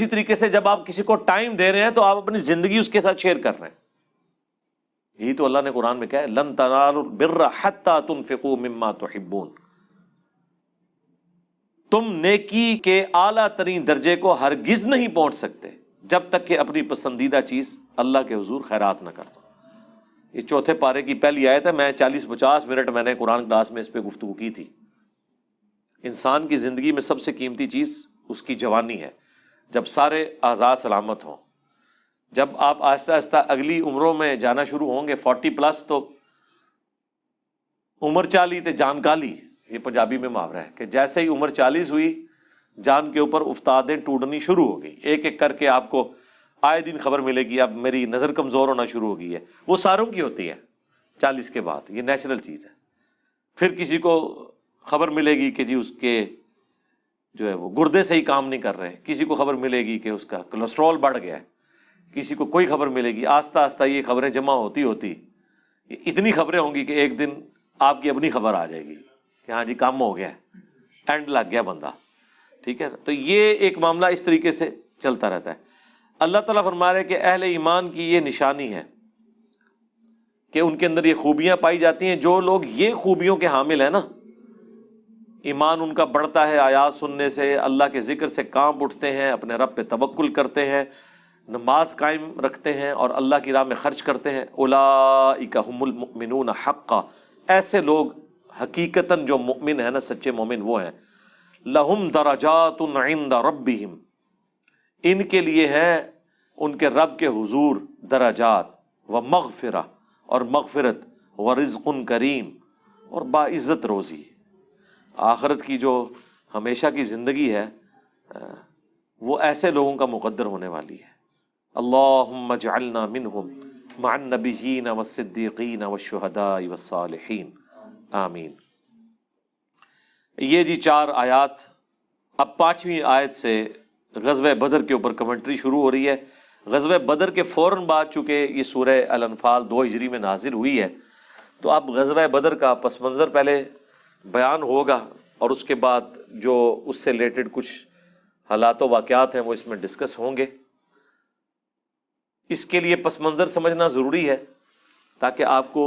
اسی طریقے سے جب آپ کسی کو ٹائم دے رہے ہیں تو آپ اپنی زندگی اس کے ساتھ شیئر کر رہے ہیں. یہی تو اللہ نے قرآن میں کہا ہے لن تنالوا البر حتی تنفقوا مما تحبون. تم نیکی کے اعلیٰ ترین درجے کو ہرگز نہیں پہنچ سکتے جب تک کہ اپنی پسندیدہ چیز اللہ کے حضور خیرات نہ کر دو. یہ چوتھے پارے کی پہلی آیت ہے. میں 40-50 منٹ میں نے قرآن کلاس میں اس پہ گفتگو کی تھی. انسان کی زندگی میں سب سے قیمتی چیز اس کی جوانی ہے، جب سارے اعضاء سلامت ہوں. جب آپ آہستہ آہستہ اگلی عمروں میں جانا شروع ہوں گے 40+ تو عمر چالی تے جان کالی، یہ پنجابی میں محاورہ ہے کہ جیسے ہی عمر 40 ہوئی جان کے اوپر افتادیں ٹوٹنی شروع ہو گئی. ایک ایک کر کے آپ کو آئے دن خبر ملے گی اب میری نظر کمزور ہونا شروع ہو گئی ہے. وہ ساروں کی ہوتی ہے 40 کے بعد، یہ نیچرل چیز ہے. پھر کسی کو خبر ملے گی کہ جی اس کے جو ہے وہ گردے سے ہی کام نہیں کر رہے، کسی کو خبر ملے گی کہ اس کا کولیسٹرول بڑھ گیا ہے، کسی کو کوئی خبر ملے گی. آہستہ آہستہ یہ خبریں جمع ہوتی اتنی خبریں ہوں گی کہ ایک دن آپ کی اپنی خبر آ جائے گی کہ ہاں جی کام ہو گیا، اینڈ لگ گیا بندہ. ٹھیک ہے، تو یہ ایک معاملہ اس طریقے سے چلتا رہتا ہے. اللہ تعالیٰ فرما رہے کہ اہل ایمان کی یہ نشانی ہے کہ ان کے اندر یہ خوبیاں پائی جاتی ہیں. جو لوگ یہ خوبیوں کے حامل ہیں نا، ایمان ان کا بڑھتا ہے آیات سننے سے، اللہ کے ذکر سے کانپ اٹھتے ہیں، اپنے رب پہ توکل کرتے ہیں، نماز قائم رکھتے ہیں اور اللہ کی راہ میں خرچ کرتے ہیں. اولئک هم المؤمنون حقا، ایسے لوگ حقیقتاً جو مؤمن ہیں نا، سچے مومن وہ ہیں. لہم درجات عند ربہم، ان کے لیے ہیں ان کے رب کے حضور درجات، و مغفرہ اور مغفرت، و رزق کریم اور باعزت روزی. آخرت کی جو ہمیشہ کی زندگی ہے وہ ایسے لوگوں کا مقدر ہونے والی ہے. اللہم اجعلنا منہم مع النبیین والصدیقین والشہداء والصالحین آمین. یہ جی 4 آیات. اب 5ویں آیت سے غزوہ بدر کے اوپر کمنٹری شروع ہو رہی ہے. غزوہ بدر کے فوراً بعد چونکہ یہ سورہ الانفال 2 ہجری میں نازل ہوئی ہے تو اب غزوہ بدر کا پس منظر پہلے بیان ہوگا اور اس کے بعد جو اس سے ریلیٹڈ کچھ حالات و واقعات ہیں وہ اس میں ڈسکس ہوں گے. اس کے لیے پس منظر سمجھنا ضروری ہے تاکہ آپ کو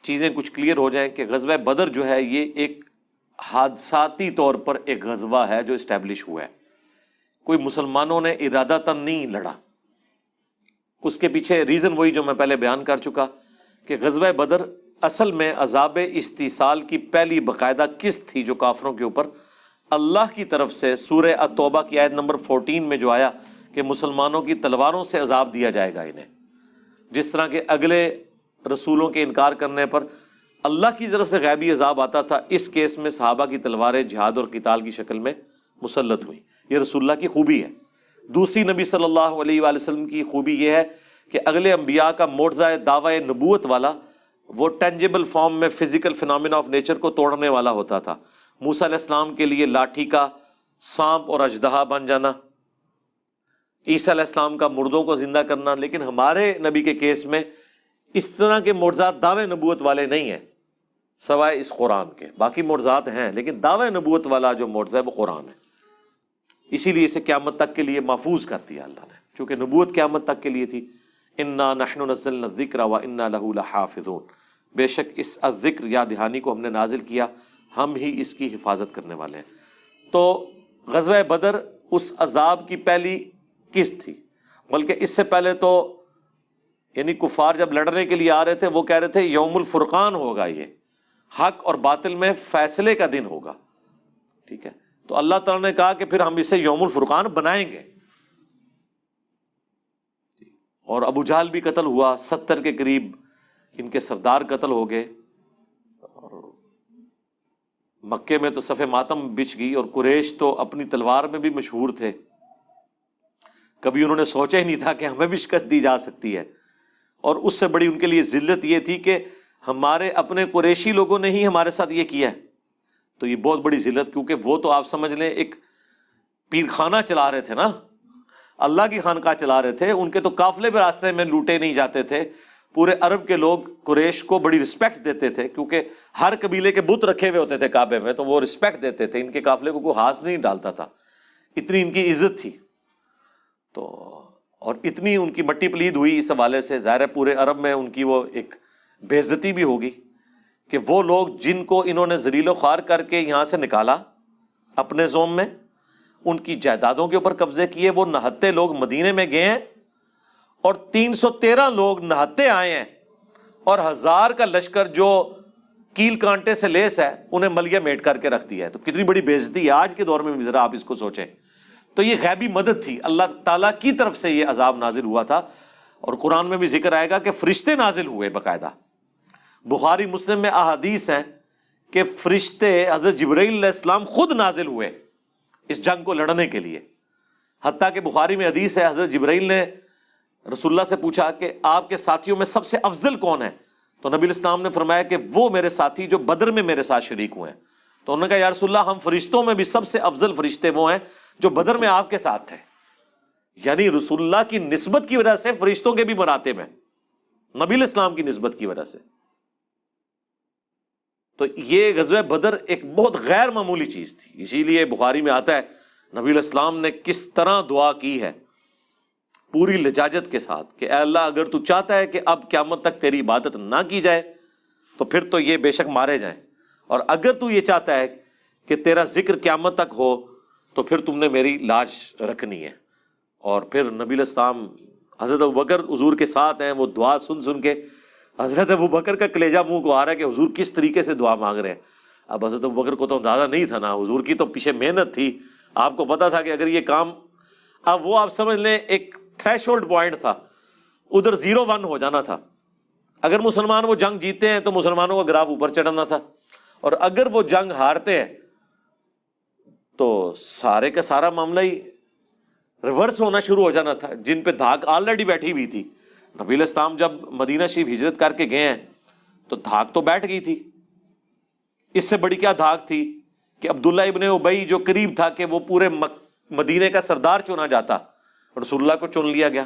چیزیں کچھ کلیئر ہو جائیں کہ غزوہ بدر جو ہے یہ ایک حادثاتی طور پر ایک غزوہ ہے جو اسٹیبلش ہوا ہے. کوئی مسلمانوں نے ارادتاً نہیں لڑا. اس کے پیچھے ریزن وہی جو میں پہلے بیان کر چکا کہ غزوہ بدر اصل میں عذاب استیصال کی پہلی باقاعدہ قسط تھی جو کافروں کے اوپر اللہ کی طرف سے سورہ التوبہ کی آیت نمبر 14 میں جو آیا کہ مسلمانوں کی تلواروں سے عذاب دیا جائے گا انہیں. جس طرح کے اگلے رسولوں کے انکار کرنے پر اللہ کی طرف سے غیبی عذاب آتا تھا، اس کیس میں صحابہ کی تلواریں جہاد اور قتال کی شکل میں مسلط ہوئی. یہ رسول اللہ کی خوبی ہے. دوسری نبی صلی اللہ علیہ وآلہ وسلم کی خوبی یہ ہے کہ اگلے انبیاء کا معجزہ دعوی نبوت والا وہ ٹینجیبل فارم میں فزیکل فنامنا آف نیچر کو توڑنے والا ہوتا تھا. موسیٰ علیہ السلام کے لیے لاٹھی کا سانپ اور اژدہا بن جانا، عیسیٰ علیہ السلام کا مردوں کو زندہ کرنا. لیکن ہمارے نبی کے کیس میں اس طرح کے معجزات دعوی نبوت والے نہیں ہیں سوائے اس قرآن کے. باقی معجزات ہیں لیکن دعوی نبوت والا جو معجزہ ہے وہ قرآن ہے. اسی لیے اسے قیامت تک کے لیے محفوظ کر دیا اللہ نے، چونکہ نبوت قیامت تک کے لیے تھی. انا نحن نزلنا الذکر وانا لہ لحافظون، بے شک اس الذکر یا دہانی کو ہم نے نازل کیا، ہم ہی اس کی حفاظت کرنے والے ہیں. تو غزوہ بدر اس عذاب کی پہلی قسط تھی. بلکہ اس سے پہلے تو یعنی کفار جب لڑنے کے لیے آ رہے تھے وہ کہہ رہے تھے یوم الفرقان ہوگا، یہ حق اور باطل میں فیصلے کا دن ہوگا. ٹھیک ہے، تو اللہ تعالیٰ نے کہا کہ پھر ہم اسے یوم الفرقان بنائیں گے. اور ابو جہل بھی قتل ہوا، 70 کے قریب ان کے سردار قتل ہو گئے. اور مکے میں تو صف ماتم بچھ گئی، اور قریش تو اپنی تلوار میں بھی مشہور تھے. کبھی انہوں نے سوچا ہی نہیں تھا کہ ہمیں بھی شکست دی جا سکتی ہے. اور اس سے بڑی ان کے لیے ذلت یہ تھی کہ ہمارے اپنے قریشی لوگوں نے ہی ہمارے ساتھ یہ کیا ہے. تو یہ بہت بڑی ذلت، کیونکہ وہ تو آپ سمجھ لیں ایک پیر خانہ چلا رہے تھے نا، اللہ کی خانقاہ چلا رہے تھے. ان کے تو قافلے بھی راستے میں لوٹے نہیں جاتے تھے. پورے عرب کے لوگ قریش کو بڑی رسپیکٹ دیتے تھے کیونکہ ہر قبیلے کے بت رکھے ہوئے ہوتے تھے کعبے میں، تو وہ رسپیکٹ دیتے تھے. ان کے قافلے کو کوئی ہاتھ نہیں ڈالتا تھا، اتنی ان کی عزت تھی. تو اور اتنی ان کی مٹی پلید ہوئی اس حوالے سے، ظاہر ہے پورے عرب میں ان کی وہ ایک بے عزتی بھی ہوگی کہ وہ لوگ جن کو انہوں نے ذلیل و خوار کر کے یہاں سے نکالا اپنے زوم میں، ان کی جائیدادوں کے اوپر قبضے کیے، وہ نہتے لوگ مدینے میں گئے ہیں اور 313 لوگ نہتے آئے ہیں، اور 1000 کا لشکر جو کیل کانٹے سے لیس ہے انہیں ملیہ میٹ کر کے رکھ دیا ہے۔ تو کتنی بڑی بے عزتی ہے آج کے دور میں بھی، ذرا آپ اس کو سوچیں۔ تو یہ غیبی مدد تھی، اللہ تعالیٰ کی طرف سے یہ عذاب نازل ہوا تھا، اور قرآن میں بھی ذکر آئے گا کہ فرشتے نازل ہوئے باقاعدہ۔ بخاری مسلم میں احادیث ہیں کہ فرشتے حضرت جبرائیل علیہ السلام خود نازل ہوئے اس جنگ کو لڑنے کے لیے، حتیٰ کہ بخاری میں حدیث ہے حضرت جبرائیل نے رسول اللہ سے پوچھا کہ آپ کے ساتھیوں میں سب سے افضل کون ہے؟ تو نبی علیہ السلام نے فرمایا کہ وہ میرے ساتھی جو بدر میں میرے ساتھ شریک ہوئے ہیں۔ تو انہوں نے کہا یا رسول اللہ، ہم فرشتوں میں بھی سب سے افضل فرشتے وہ ہیں جو بدر میں آپ کے ساتھ تھے۔ یعنی رسول اللہ کی نسبت کی وجہ سے فرشتوں کے بھی مراتب ہیں، نبی علیہ السلام کی نسبت کی وجہ سے۔ تو یہ غزوہ بدر ایک بہت غیر معمولی چیز تھی، اسی لیے بخاری میں آتا ہے نبی علیہ السلام نے کس طرح دعا کی ہے پوری لجاجت کے ساتھ کہ اے اللہ، اگر تو چاہتا ہے کہ اب قیامت تک تیری عبادت نہ کی جائے تو پھر تو یہ بے شک مارے جائیں، اور اگر تو یہ چاہتا ہے کہ تیرا ذکر قیامت تک ہو تو پھر تم نے میری لاش رکھنی ہے۔ اور پھر نبی علیہ السلام حضرت ابوبکر حضور کے ساتھ ہیں، وہ دعا سن سن کے حضرت ابوبکر کا کلیجہ منہ کو آ رہا ہے کہ حضور کس طریقے سے دعا مانگ رہے ہیں۔ اب حضرت ابوبکر کو تو اندازہ نہیں تھا نا، حضور کی تو پیچھے محنت تھی، آپ کو پتا تھا کہ اگر یہ کام، اب وہ آپ سمجھ لیں ایک تھریش ہولڈ پوائنٹ تھا، ادھر 0-1 ہو جانا تھا۔ اگر مسلمان وہ جنگ جیتے ہیں تو مسلمانوں کا گراف اوپر چڑھنا تھا، اور اگر وہ جنگ ہارتے ہیں تو سارے کا سارا معاملہ ہی ریورس ہونا شروع ہو جانا تھا، جن پہ دھاک آلریڈی بیٹھی ہوئی تھی۔ نبی علیہ السلام جب مدینہ شریف ہجرت کر کے گئے ہیں تو دھاک تو بیٹھ گئی تھی، اس سے بڑی کیا دھاک تھی کہ عبداللہ ابن ابی جو قریب تھا کہ وہ پورے مدینے کا سردار چنا جاتا، رسول اللہ کو چن لیا گیا۔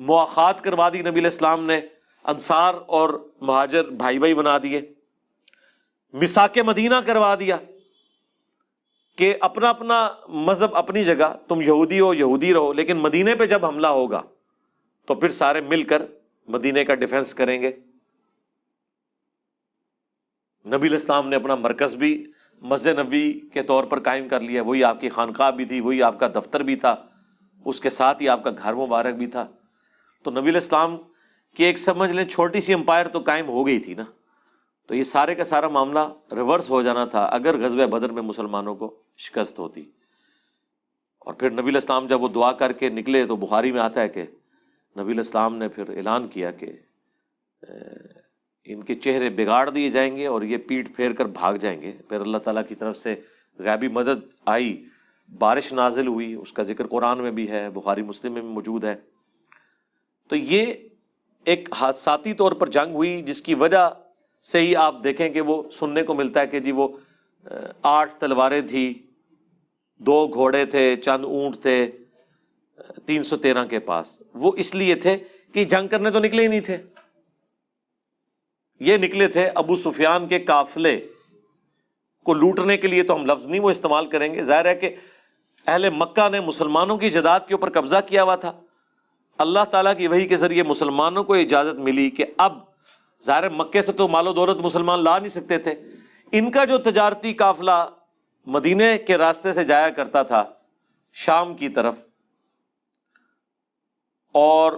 مواخات کروا دی نبی علیہ السلام نے، انصار اور مہاجر بھائی بھائی بنا دیے، میثاق مدینہ کروا دیا کہ اپنا اپنا مذہب اپنی جگہ، تم یہودی ہو یہودی رہو، لیکن مدینے پہ جب حملہ ہوگا تو پھر سارے مل کر مدینے کا ڈیفنس کریں گے۔ نبی علیہ السلام نے اپنا مرکز بھی مسجد نبوی کے طور پر قائم کر لیا، وہی آپ کی خانقاہ بھی تھی، وہی آپ کا دفتر بھی تھا، اس کے ساتھ ہی آپ کا گھر مبارک بھی تھا۔ تو نبی علیہ السلام کی ایک سمجھ لیں چھوٹی سی امپائر تو قائم ہو گئی تھی نا۔ تو یہ سارے کا سارا معاملہ ریورس ہو جانا تھا اگر غزوہ بدر میں مسلمانوں کو شکست ہوتی۔ اور پھر نبی علیہ السلام جب وہ دعا کر کے نکلے تو بخاری میں آتا ہے کہ نبی علیہ السلام نے پھر اعلان کیا کہ ان کے چہرے بگاڑ دیے جائیں گے اور یہ پیٹھ پھیر کر بھاگ جائیں گے۔ پھر اللہ تعالیٰ کی طرف سے غیبی مدد آئی، بارش نازل ہوئی، اس کا ذکر قرآن میں بھی ہے، بخاری مسلم میں بھی موجود ہے۔ تو یہ ایک حادثاتی طور پر جنگ ہوئی جس کی وجہ سے ہی آپ دیکھیں کہ وہ سننے کو ملتا ہے کہ جی وہ 8 تلواریں تھی، 2 گھوڑے تھے، چند اونٹ تھے 313 کے پاس۔ وہ اس لیے تھے کہ جنگ کرنے تو نکلے ہی نہیں تھے، یہ نکلے تھے ابو سفیان کے قافلے کو لوٹنے کے لیے۔ تو ہم لفظ نہیں وہ استعمال کریں گے، ظاہر ہے کہ اہل مکہ نے مسلمانوں کی جائیداد کے اوپر قبضہ کیا ہوا تھا۔ اللہ تعالیٰ کی وحی کے ذریعے مسلمانوں کو اجازت ملی کہ اب ظاہر مکے سے تو مال و دولت مسلمان لا نہیں سکتے تھے، ان کا جو تجارتی قافلہ مدینے کے راستے سے جایا کرتا تھا شام کی طرف، اور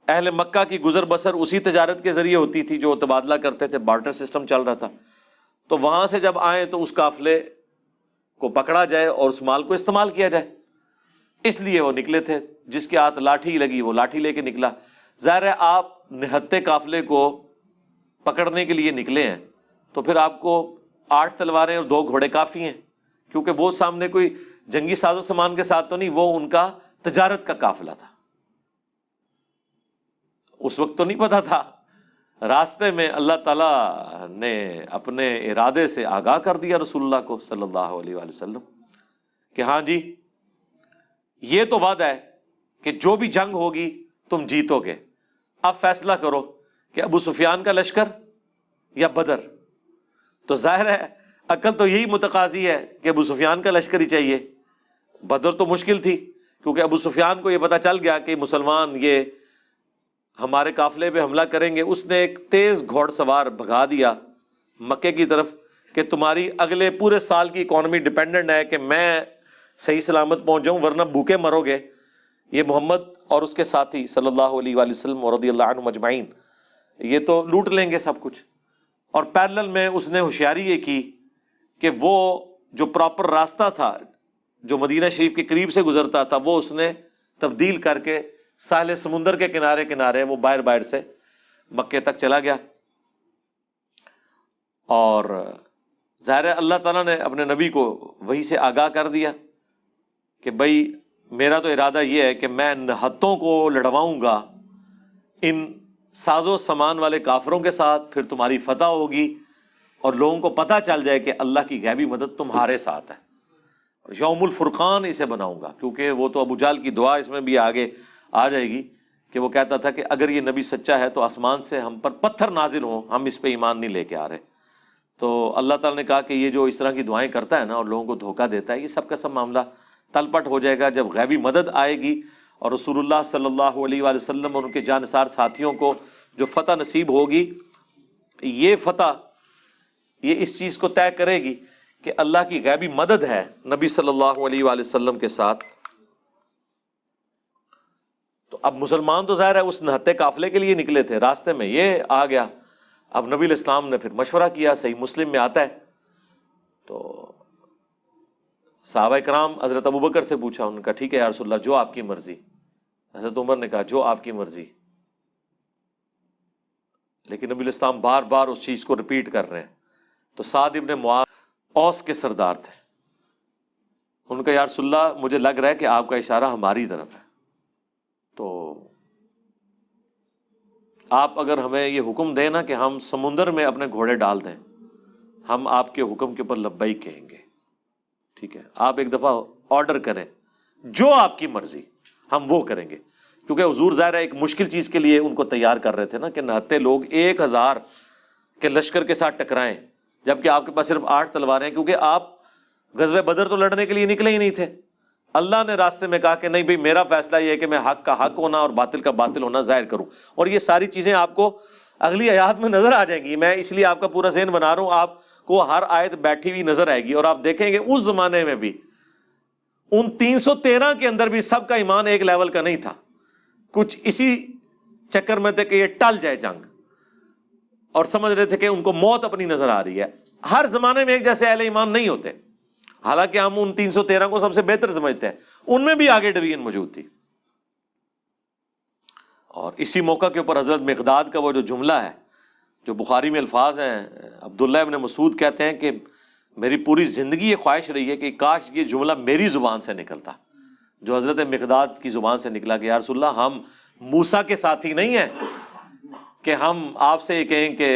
اہل مکہ کی گزر بسر اسی تجارت کے ذریعے ہوتی تھی جو تبادلہ کرتے تھے، بارٹر سسٹم چل رہا تھا۔ تو وہاں سے جب آئیں تو اس قافلے کو پکڑا جائے اور اس مال کو استعمال کیا جائے، اس لیے وہ نکلے تھے۔ جس کے ہاتھ لاٹھی لگی وہ لاٹھی لے کے نکلا۔ ظاہر ہے آپ نہتے قافلے کو پکڑنے کے لیے نکلے ہیں تو پھر آپ کو 8 تلواریں اور 2 گھوڑے کافی ہیں، کیونکہ وہ سامنے کوئی جنگی ساز و سامان کے ساتھ تو نہیں، وہ ان کا تجارت کا قافلہ تھا۔ اس وقت تو نہیں پتا تھا، راستے میں اللہ تعالیٰ نے اپنے ارادے سے آگاہ کر دیا رسول اللہ کو صلی اللہ علیہ وآلہ وسلم کہ ہاں جی یہ تو وعدہ ہے کہ جو بھی جنگ ہوگی تم جیتو گے، اب فیصلہ کرو کہ ابو سفیان کا لشکر یا بدر۔ تو ظاہر ہے عقل تو یہی متقاضی ہے کہ ابو سفیان کا لشکر ہی چاہیے، بدر تو مشکل تھی کیونکہ ابو سفیان کو یہ پتہ چل گیا کہ مسلمان یہ ہمارے قافلے پہ حملہ کریں گے، اس نے ایک تیز گھوڑ سوار بھگا دیا مکے کی طرف کہ تمہاری اگلے پورے سال کی اکانومی ڈیپینڈنٹ ہے کہ میں صحیح سلامت پہنچ جاؤں، ورنہ بھوکے مرو گے۔ یہ محمد اور اس کے ساتھی صلی اللہ علیہ وآلہ وسلم اور رضی اللہ عنہم اجمعین یہ تو لوٹ لیں گے سب کچھ۔ اور پیرلل میں اس نے ہوشیاری یہ کی کہ وہ جو پراپر راستہ تھا جو مدینہ شریف کے قریب سے گزرتا تھا وہ اس نے تبدیل کر کے ساحل سمندر کے کنارے کنارے وہ باہر سے مکے تک چلا گیا۔ اور ظاہر ہے اللہ تعالیٰ نے اپنے نبی کو وحی سے آگاہ کر دیا کہ بھائی میرا تو ارادہ یہ ہے کہ میں نہتوں کو لڑواؤں گا ان ساز و سامان والے کافروں کے ساتھ، پھر تمہاری فتح ہوگی اور لوگوں کو پتہ چل جائے کہ اللہ کی غیبی مدد تمہارے ساتھ ہے۔ یوم الفرقان اسے بناؤں گا، کیونکہ وہ تو ابو جہل کی دعا اس میں بھی آگے آ جائے گی کہ وہ کہتا تھا کہ اگر یہ نبی سچا ہے تو آسمان سے ہم پر پتھر نازل ہوں، ہم اس پہ ایمان نہیں لے کے آ رہے۔ تو اللہ تعالیٰ نے کہا کہ یہ جو اس طرح کی دعائیں کرتا ہے نا اور لوگوں کو دھوکہ دیتا ہے، یہ سب کا سب معاملہ تل پٹ ہو جائے گا جب غیبی مدد آئے گی اور رسول اللہ صلی اللہ علیہ وآلہ وسلم اور ان کے جانثار ساتھیوں کو جو فتح نصیب ہوگی، یہ فتح یہ اس چیز کو طے کرے گی کہ اللہ کی غیبی مدد ہے نبی صلی اللہ علیہ وآلہ وسلم کے ساتھ۔ تو اب مسلمان تو ظاہر ہے اس نہتے قافلے کے لیے نکلے تھے، راستے میں یہ آ گیا۔ اب نبی علیہ السلام نے پھر مشورہ کیا، صحیح مسلم میں آتا ہے، تو صحابہ کرام حضرت ابوبکر سے پوچھا، انہوں نے کہا ٹھیک ہے یا رسول اللہ، جو آپ کی مرضی۔ حضرت عمر نے کہا جو آپ کی مرضی، لیکن نبی علیہ السلام بار بار اس چیز کو ریپیٹ کر رہے ہیں۔ تو سعد ابن معاذ اوس کے سردار تھے، ان کا یا رسول اللہ مجھے لگ رہا ہے کہ آپ کا اشارہ ہماری طرف ہے، تو آپ اگر ہمیں یہ حکم دیں نا کہ ہم سمندر میں اپنے گھوڑے ڈال دیں، ہم آپ کے حکم کے اوپر لبیک کہیں گے، ٹھیک ہے؟ آپ ایک دفعہ آرڈر کریں، جو آپ کی مرضی ہم وہ کریں گے۔ کیونکہ حضور ظاہر ہے ایک مشکل چیز کے لیے ان کو تیار کر رہے تھے نا کہ نہتے لوگ 1000 کے لشکر کے ساتھ ٹکرائیں، جبکہ آپ کے پاس صرف 8 تلواریں ہیں، کیونکہ آپ غزوہ بدر تو لڑنے کے لیے نکلے ہی نہیں تھے۔ اللہ نے راستے میں کہا کہ نہیں بھئی میرا فیصلہ یہ ہے کہ میں حق کا حق ہونا اور باطل کا باطل ہونا ظاہر کروں، اور یہ ساری چیزیں آپ کو اگلی آیات میں نظر آ جائیں گی۔ میں اس لیے آپ کا پورا ذہن بنا رہا ہوں، آپ کو ہر آیت بیٹھی ہوئی نظر آئے گی، اور آپ دیکھیں گے اس زمانے میں بھی ان 313 کے اندر بھی سب کا ایمان ایک لیول کا نہیں تھا، کچھ اسی چکر میں تھے کہ یہ ٹل جائے جنگ، اور سمجھ رہے تھے کہ ان کو موت اپنی نظر آ رہی ہے۔ ہر زمانے میں ایک جیسے اہل ایمان نہیں ہوتے، حالانکہ ہم ان 313 کو سب سے بہتر سمجھتے ہیں، ان میں بھی آگے ڈویژن موجود تھی۔ اور اسی موقع کے اوپر حضرت مقداد کا وہ جو جملہ ہے جو بخاری میں الفاظ ہیں، عبداللہ ابن مسعود کہتے ہیں کہ میری پوری زندگی یہ خواہش رہی ہے کہ کاش یہ جملہ میری زبان سے نکلتا، جو حضرت مقداد کی زبان سے نکلا کہ یا رسول اللہ ہم موسیٰ کے ساتھی نہیں ہیں کہ ہم آپ سے یہ کہیں کہ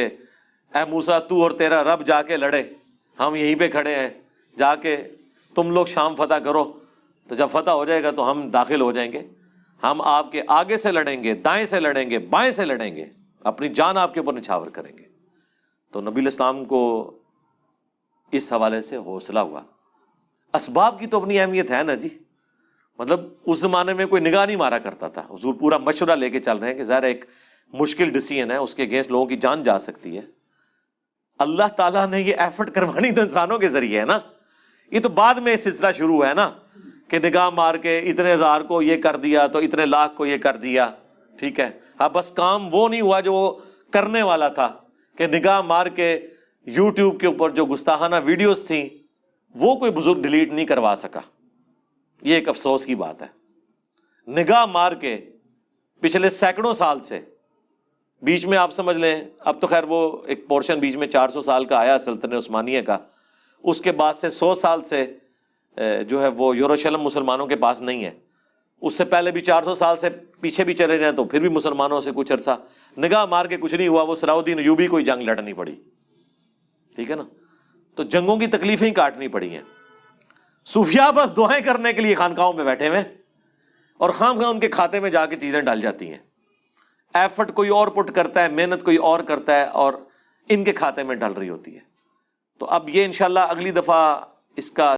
اے موسیٰ تو اور تیرا رب جا کے لڑے، ہم یہیں پہ کھڑے ہیں، جا کے تم لوگ شام فتح کرو، تو جب فتح ہو جائے گا تو ہم داخل ہو جائیں گے، ہم آپ کے آگے سے لڑیں گے، دائیں سے لڑیں گے، بائیں سے لڑیں گے، اپنی جان آپ کے اوپر نچھاور کریں گے۔ تو نبی علیہ السلام کو اس حوالے سے حوصلہ ہوا۔ اسباب کی تو اپنی اہمیت ہے نا جی، مطلب اس زمانے میں کوئی نگاہ نہیں مارا کرتا تھا، حضور پورا مشورہ لے کے چل رہے ہیں کہ ظاہر ایک مشکل ڈیسیژن ہے، اس کے اگینسٹ لوگوں کی جان جا سکتی ہے۔ اللہ تعالیٰ نے یہ ایفرٹ کروانی تو انسانوں کے ذریعے ہے نا، یہ تو بعد میں سلسلہ شروع ہے نا کہ نگاہ مار کے اتنے 1000 کو یہ کر دیا تو اتنے لاکھ کو یہ کر دیا، ٹھیک ہے؟ ہاں بس کام وہ نہیں ہوا جو وہ کرنے والا تھا، کہ نگاہ مار کے یوٹیوب کے اوپر جو گستاخانہ ویڈیوز تھیں وہ کوئی بزرگ ڈیلیٹ نہیں کروا سکا، یہ ایک افسوس کی بات ہے۔ نگاہ مار کے پچھلے سینکڑوں سال سے، بیچ میں آپ سمجھ لیں، اب تو خیر وہ ایک پورشن بیچ میں 400 سال کا آیا سلطنت عثمانیہ کا، اس کے بعد سے 100 سال سے جو ہے وہ یروشلم مسلمانوں کے پاس نہیں ہے، اس سے پہلے بھی 400 سال سے پیچھے بھی چلے جائیں تو پھر بھی مسلمانوں سے کچھ عرصہ نگاہ مار کے کچھ نہیں ہوا، وہ صلاح الدین ایوبی کوئی جنگ لڑنی پڑی، ٹھیک ہے نا؟ تو جنگوں کی تکلیفیں ہی کاٹنی پڑی ہیں۔ صوفیاء بس دعائیں کرنے کے لیے خانقاہوں میں بیٹھے ہوئے، اور خواہ ان کے کھاتے میں جا کے چیزیں ڈال جاتی ہیں، ایفرٹ کوئی اور پٹ کرتا ہے، محنت کوئی اور کرتا ہے، اور ان کے کھاتے میں ڈل رہی ہوتی ہے۔ تو اب یہ انشاءاللہ اگلی دفعہ اس کا